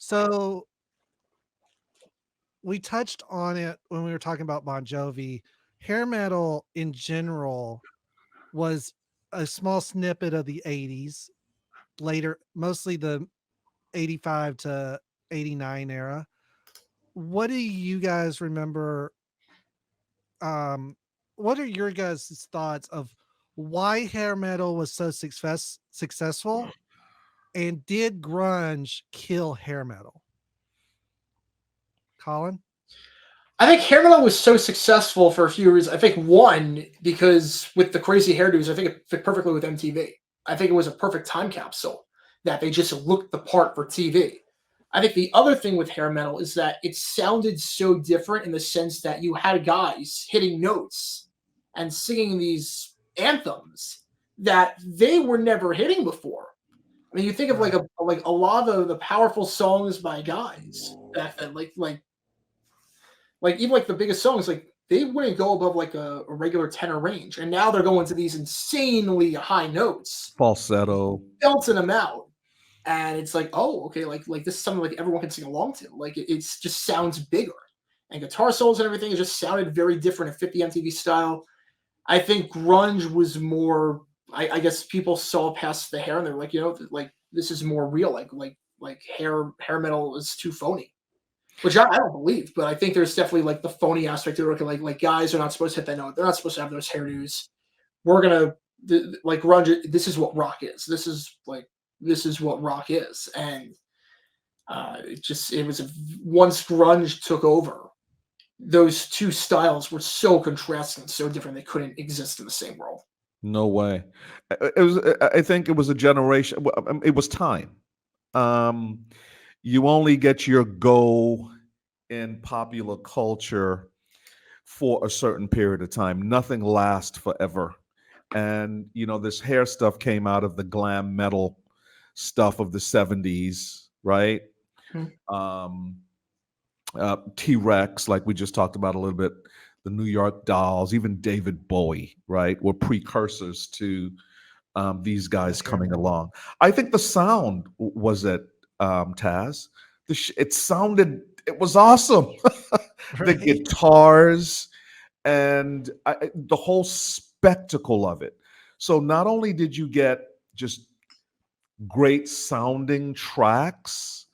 So we touched on it when we were talking about Bon Jovi. Hair metal in general was a small snippet of the 80s, later, mostly the 85 to 89 era. What do you guys remember? What are your guys' thoughts of why hair metal was so successful, and did grunge kill hair metal? Colin? I think hair metal was so successful for a few reasons. I think one, because with the crazy hairdos, I think it fit perfectly with MTV. I think it was a perfect time capsule that they just looked the part for TV. I think the other thing with hair metal is that it sounded so different in the sense that you had guys hitting notes and singing these anthems that they were never hitting before. I mean, you think of Right. like a lot of the powerful songs by guys back then, like even like the biggest songs, like they wouldn't go above like a regular tenor range, and now they're going to these insanely high notes, Falsetto. belting them out, and it's like, oh, okay, like this is something like everyone can sing along to. Like it's just sounds bigger, and guitar solos and everything. It just sounded very different and fit the MTV style. I think grunge was more. I guess people saw past the hair and they're like, like this is more real. Like hair metal is too phony, which I don't believe, but I think there's definitely like the phony aspect to it. Like guys are not supposed to hit that note. They're not supposed to have those hairdos. We're gonna like grunge. This is what rock is. This is what rock is, and it was once grunge took over. Those two styles were so contrasting and so different they couldn't exist in the same world. No way. It was. I think it was a generation. It was time. Um, you only get your go in popular culture for a certain period of time. Nothing lasts forever. And this hair stuff came out of the glam metal stuff of the 70s, right? Hmm. Um, T-Rex, like we just talked about a little bit, the New York Dolls, even David Bowie, right, were precursors to these guys coming along. I think the sound was it, Taz. It was awesome. The Right. guitars and the whole spectacle of it. So not only did you get just great sounding tracks,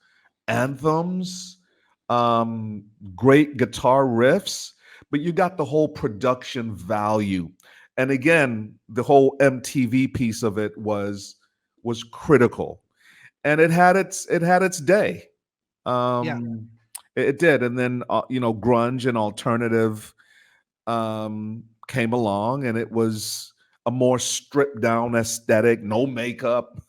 anthems, great guitar riffs, but you got the whole production value. And again, the whole MTV piece of it was critical, and it had its day. Yeah. It did, and then grunge and alternative came along, and it was a more stripped down aesthetic, no makeup.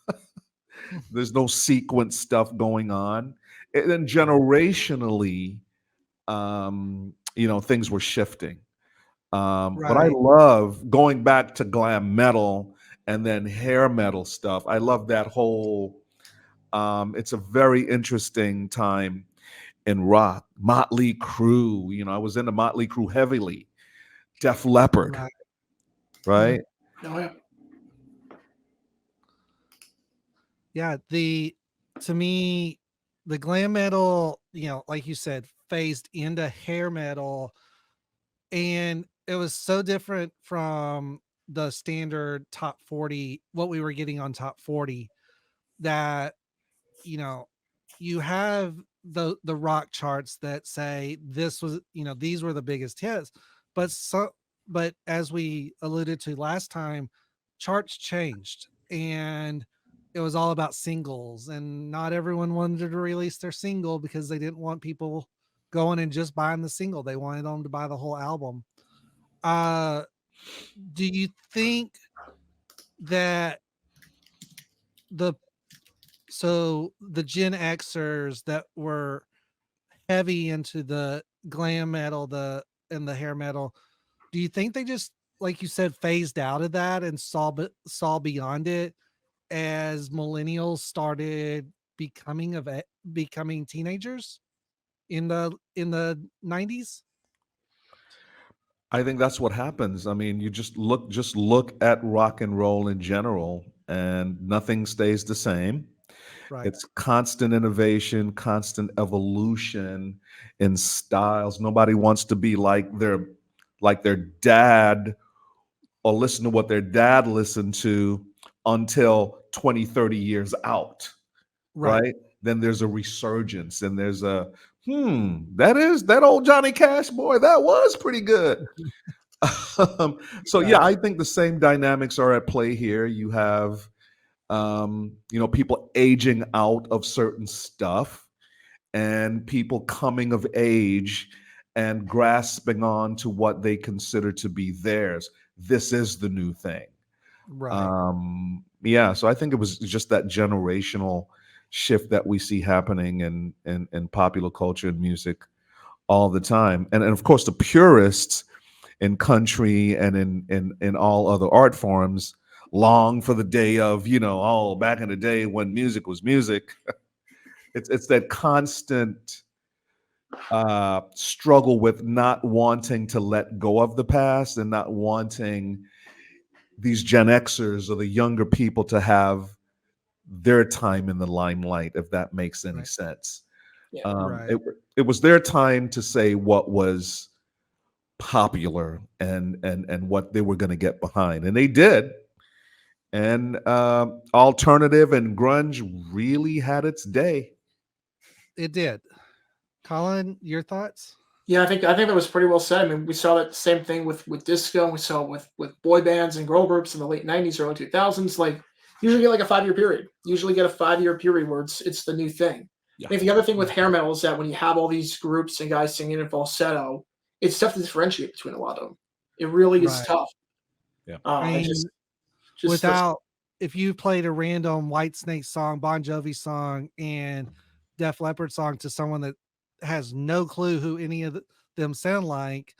There's no sequence stuff going on. And then generationally, things were shifting. But I Right. love going back to glam metal and then hair metal stuff. I love that whole. It's a very interesting time in rock. Motley Crue. I was into Motley Crue heavily. Def Leppard, Right. right? Oh yeah. Yeah. To me, the glam metal, like you said, phased into hair metal, and it was so different from the standard top 40, what we were getting on top 40, that you know you have the rock charts that say this was, these were the biggest hits, but as we alluded to last time, charts changed, and it was all about singles, and not everyone wanted to release their single because they didn't want people going and just buying the single. They wanted them to buy the whole album. uh do you think that the the Gen Xers that were heavy into the glam metal, and the hair metal, do you think they just, like you said, phased out of that and saw beyond it as millennials started becoming teenagers in the 90s? I think that's what happens. I mean, you just look at rock and roll in general, and nothing stays the same. Right. It's constant innovation, constant evolution in styles. Nobody wants to be like their dad or listen to what their dad listened to until 20, 30 years out, Right. right? Then there's a resurgence and there's a that old Johnny Cash boy, that was pretty good. So yeah, Right. I think the same dynamics are at play here. You have people aging out of certain stuff and people coming of age and grasping on to what they consider to be theirs. This is the new thing. Right. Yeah, so I think it was just that generational shift that we see happening in popular culture and music all the time. And of course the purists in country and in all other art forms long for the day of, back in the day when music was music. It's that constant struggle with not wanting to let go of the past and not wanting these Gen Xers or the younger people to have their time in the limelight, if that makes any Right. sense. Yeah. Um, Right. it, it was their time to say what was popular and what they were going to get behind, and they did. And alternative and grunge really had its day. It did. Colin, your thoughts? Yeah, I think that was pretty well said. I mean, we saw that same thing with disco, and we saw it with boy bands and girl groups in the late '90s, early 2000s. Like, usually get like a 5 year period. Usually get a 5 year period where it's the new thing. Yeah. I think the other thing with hair metal is that when you have all these groups and guys singing in falsetto, it's tough to differentiate between a lot of them. It really is Right. tough. Yeah. I It mean, just without if you played a random White Snake song, Bon Jovi song, and Def Leppard song to someone that has no clue who any of them sound like,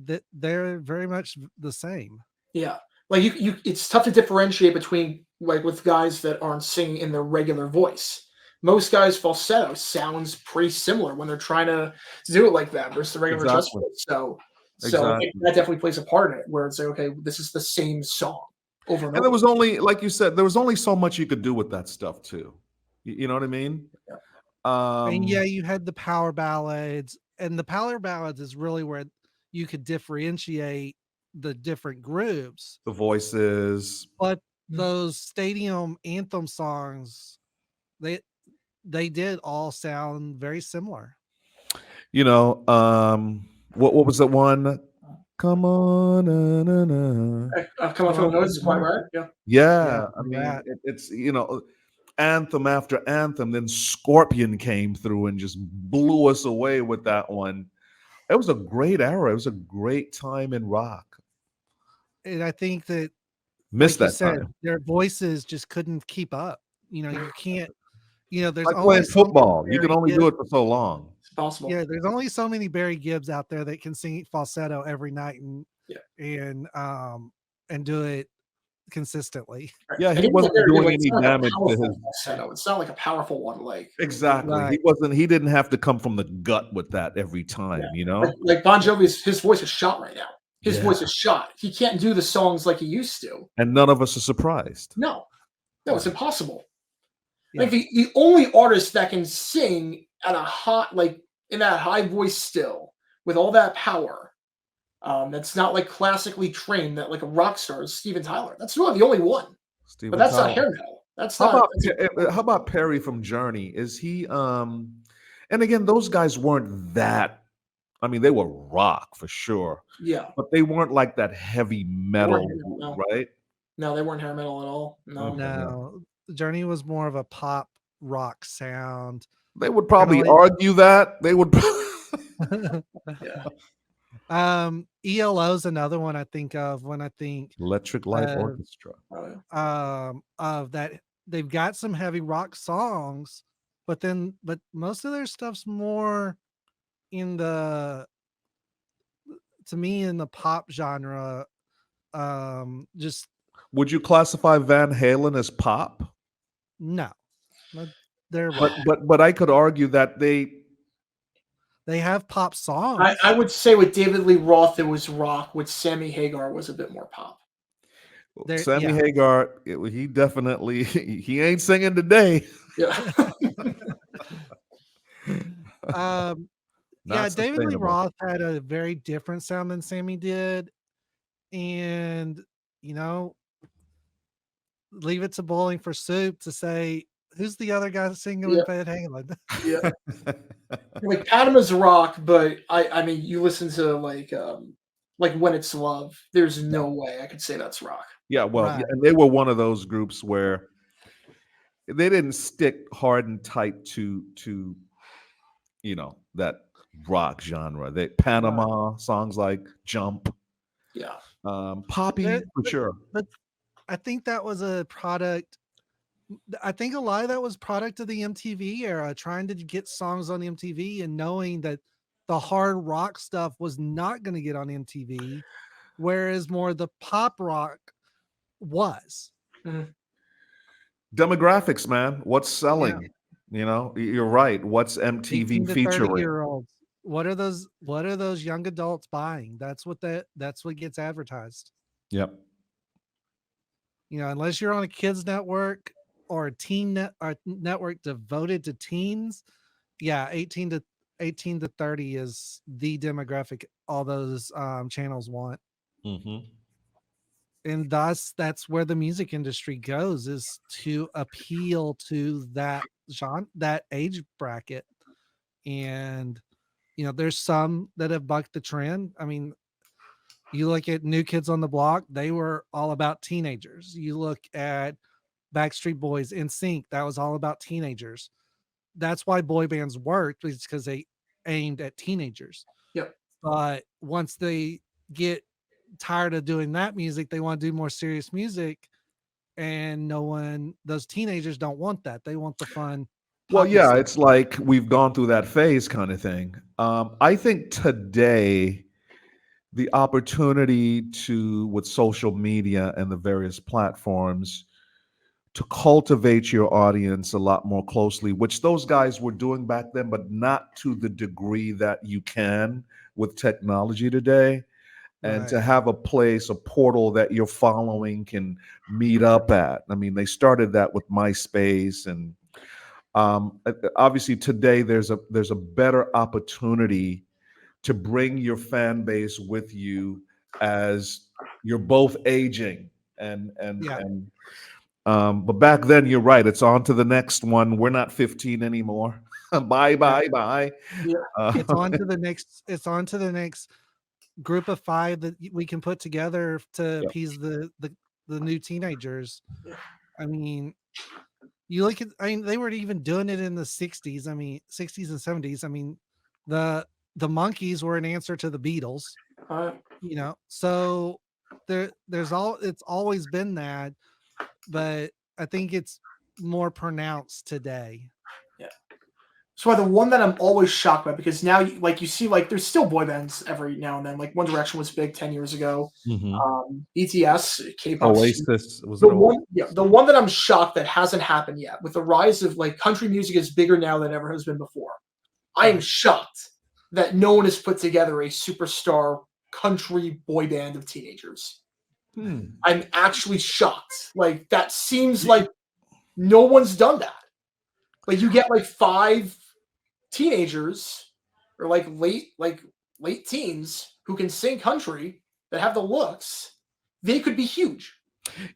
that they're very much the same. Yeah, like it's tough to differentiate between like with guys that aren't singing in their regular voice. Most guys' falsetto sounds pretty similar when they're trying to do it like that versus the regular chest Exactly. voice. So I think Exactly. that definitely plays a part in it, where it's like, okay, this is the same song over and And there over. was only, like you said, there was only so much you could do with that stuff too. You know what I mean? Yeah. And yeah, Um, you had the power ballads, and the power ballads is really where you could differentiate the different groups. the voices. But those stadium anthem songs, they they did all sound very similar. What was that one? Come on, na, na, na. Come on, Come from the on, noise is quite right. Yeah, yeah, Yeah, I like mean, that. it's anthem after anthem. Then Scorpion came through and just blew us away with that one. It was a great era. It was a great time in rock. And I think that, Missed like you that said, time. their voices just couldn't keep up. You can't. There's Like only playing so many football. You can Barry only do Gibb. it for so long. it's possible. Yeah, there's only so many Barry Gibbs out there that can sing falsetto every night Yeah, and do it consistently. right. Yeah, And he even the wasn't very good, doing like, it's any not like a damage to powerful his. falsetto. It's not like a powerful one. Like Exactly. Right. He didn't have to come from the gut with that every yeah, time, like Bon Jovi's his voice is shot right now. His Yeah. voice is shot. He can't do the songs like he used to. And none of us are surprised. No, no, it's impossible. Yeah. Like the only artist that can sing at a hot, like in that high voice still with all that power, that's not like classically trained, that like a rock star is Steven Tyler. That's really the only one. But Steven that's not Tyler. hair metal. That's How not. about That's how about Perry from Journey? Is he and again those guys weren't that, I mean they were rock for sure, yeah. but they weren't like that heavy They weren't metal, hair metal. No, right? no, they weren't hair metal at all. No. Okay, yeah. No, Journey was more of a pop rock sound. They would Kind of probably argue that. They would like Yeah. ELO is another one I think of when I think Electric Light uh, Orchestra. Oh, yeah. of that. They've got some heavy rock songs, but most of their stuff's more in the to me in the pop genre. Just Would you classify Van Halen as pop? no, no, they're But rock. but I could argue that They have pop songs. I would say with David Lee Roth it was rock. With Sammy Hagar was a bit more pop. They're Sammy yeah, Hagar, he definitely he ain't singing today. Yeah. Um, yeah, Not David Lee sustainable. Roth had a very different sound than Sammy did, and you know, leave it to Bowling for Soup to say who's the other guy singing Yeah. with Van Halen. Yeah. Like Panama's rock, but I mean you listen to like When It's Love, there's Yeah. no way I could say that's rock. Yeah, well, yeah, Right. and they were one of those groups where they didn't stick hard and tight to that rock genre. They Right. Panama songs like Jump, Yeah. Poppy But, for but sure. but I think that was a product. I think a lot of that was product of the MTV era, trying to get songs on MTV and knowing that the hard rock stuff was not going to get on MTV, whereas more the pop rock was. Mhm. Demographics, man. What's Yeah. selling? You're right. What's 18 MTV to 30 featuring? year olds. What are those young adults buying? That's what gets advertised. Yep. Unless you're on a kids network or a network devoted to teens, yeah, 18 to 30 is the demographic all those channels want. Hmm. And thus that's where the music industry goes, is to appeal to that genre, that age bracket. And there's some that have bucked the trend. I mean, you look at New Kids on the Block, they were all about teenagers. You look at Backstreet Boys, NSYNC, that was all about teenagers. That's why boy bands worked, is because they aimed at teenagers. Yep. But once they get tired of doing that music, they want to do more serious music. And those teenagers don't want that. They want the fun, Well, poppy yeah, stuff. it's like we've gone through that phase kind of thing. I think today the opportunity with social media and the various platforms to cultivate your audience a lot more closely, which those guys were doing back then, but not to the degree that you can with technology today. And Right. to have a place, a portal that your following can meet up at. I mean, they started that with MySpace, and obviously today there's a better opportunity to bring your fan base with you as you're both aging Yeah. and but back then you're right, it's on to the next one. We're not 15 anymore. Bye Yeah. bye bye. Yeah. It's uh, on to the next it's on to the next group of 5 that we can put together to yep. appease the new teenagers. Yeah. I mean, they were even doing it in the 60s. I mean, 60s and 70s. I mean, the Monkees were an answer to the Beatles, Uh, So it's always been that, but I think it's more pronounced today. yeah. So the one that I'm always shocked by, because now you see like there's still boy bands every now and then. Like One Direction was big 10 years ago. Mhm. BTS, K-pop. Oasis, was The it Oasis? one, yeah, the one that I'm shocked that hasn't happened yet, with the rise of like country music is bigger now than ever has been before. I am Right. shocked that no one has put together a superstar country boy band of teenagers. Hmm. I'm actually shocked. Like that seems like no one's done that. Like you get like 5 teenagers or like late teens who can sing country that have the looks, they could be huge.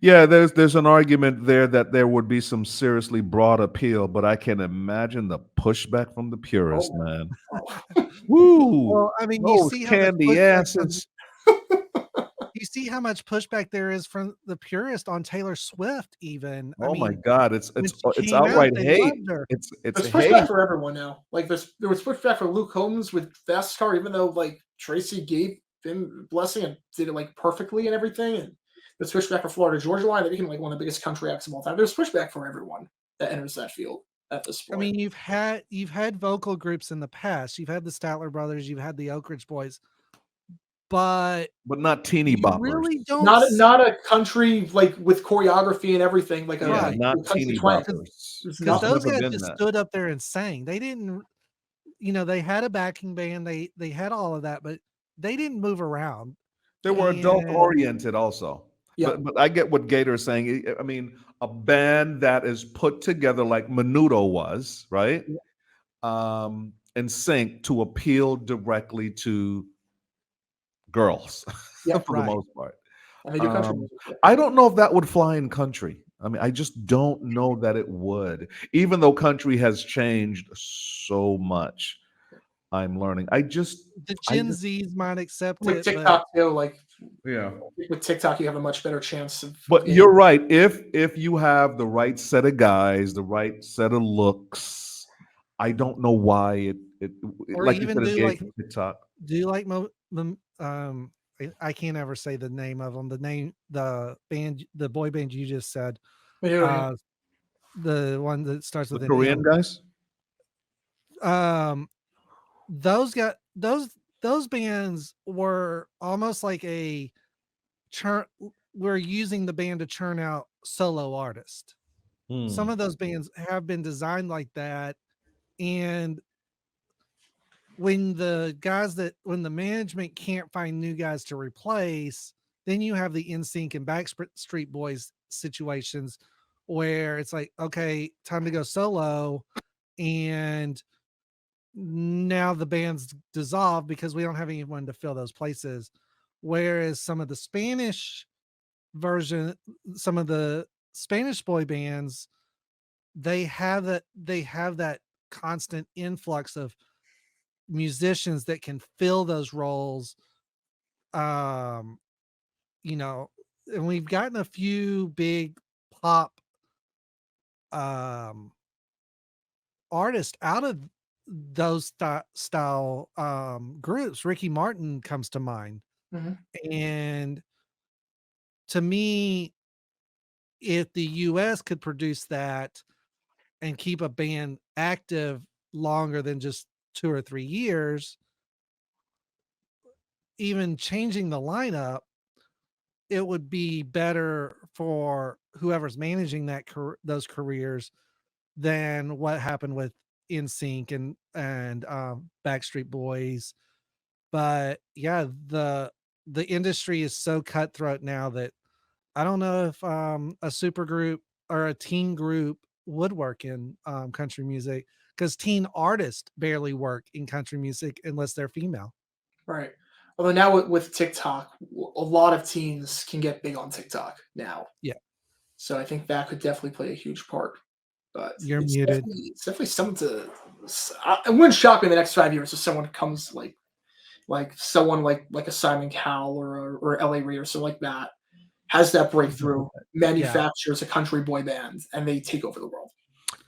Yeah, there's an argument there that there would be some seriously broad appeal, but I can imagine the pushback from the purists, Oh, man. oh. Woo! Well, I mean, Those candy asses. you see how much pushback there is from the purist on Taylor Swift even. I Oh my mean, God, it's when it's she it's came out, outright they hate. loved her. It's There's pushback hate. for everyone now. Like there was pushback for Luke Combs with Fast Car, even though like Tracy gave him blessing and did it like perfectly and everything. And there's pushback for Florida Georgia Line. They became like one of the biggest country acts of all time. There's pushback for everyone that enters that field at this I point. mean, you've had vocal groups in the past. You've had the Statler Brothers, you've had the Oak Ridge Boys, but But not teeny you boppers. really don't Not see. a country like with choreography and everything like Yeah, Right. a not country teeny twang. boppers. There's Because There's nothing. those never guys been just that. stood up there and sang. They didn't, they had a backing band. They had all of that, but they didn't move around. They were adult And oriented also. Yeah. But I get what Gator is saying. I mean, a band that is put together like Menudo was, right? Yeah. In sync to appeal directly to girls Yep. for the Right. most part. And they do country Um, music. Yeah. I don't know if that would fly in country. I mean, I just don't know that it would, even though country has changed so much. I'm learning. The I Gen just, Zs might accept With it, but TikTok too, like yeah. with TikTok, you have a much better chance of But getting. you're right. If you have the right set of guys, the right set of looks, I don't know why or like you even said, it's do gay like for TikTok. do you like I can't ever say the name of them. The band, the boy band you just said, Yeah. uh, the one that starts The with an Korean M. guys. Um, those got those bands were almost like a churn. We're using the band to churn out solo artists. Some Hmm. of those bands have been designed like that, and when the management can't find new guys to replace, then you have the NSYNC and Backstreet Boys situations where it's like, okay, time to go solo, and now the band's dissolved because we don't have anyone to fill those places. Whereas version, some of the Spanish boy bands, they have that constant influx of musicians that can fill those roles. Um, you know, and we've gotten a few big pop um artists out of those style groups. Ricky Martin comes to mind. Mhm. And to me, if the US could produce that and keep a band active longer than just 2 or 3 years, even changing the lineup, it would be better for whoever's managing those careers than what happened with NSYNC and Backstreet Boys. But yeah, the industry is so cutthroat now that I don't know if a super group or a teen group would work in country music, because teen artists barely work in country music unless they're female. Right. Although now with TikTok, a lot of teens can get big on TikTok now. Yeah, So I think that could definitely play a huge part. But you're muted. it's definitely something to. It wouldn't shock me in the next 5 years if someone comes like someone like a Simon Cowell or L.A. Reid or something like that has that breakthrough, Yeah, manufactures a country boy band, and they take over the world.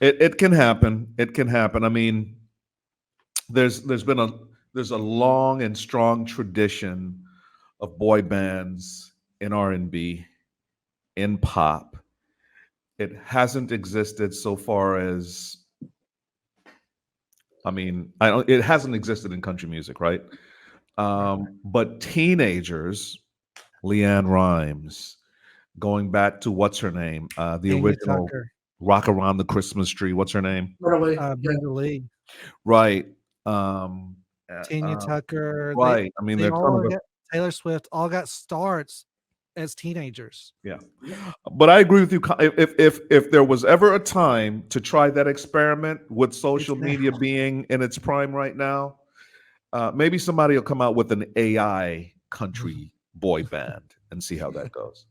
It can happen. It can happen. I mean, there's been a long and strong tradition of boy bands in R&B, in pop. It hasn't existed so far as, I mean, I don't, it hasn't existed in country music, right? Right. But teenagers, Leanne Rhymes, going back to what's her name, the Tanya original Tucker, "Rock Around the Christmas Tree." What's her name? Really, yeah. Brenda Lee, Right. Um, uh, Tanya uh, Tucker, right. I mean, they they're some of all the, got Taylor Swift all got starts as teenagers. yeah. But I agree with you. If there was ever a time to try that experiment with It's social now. media being in its prime right now, maybe somebody will come out with an AI country boy band and see how that goes.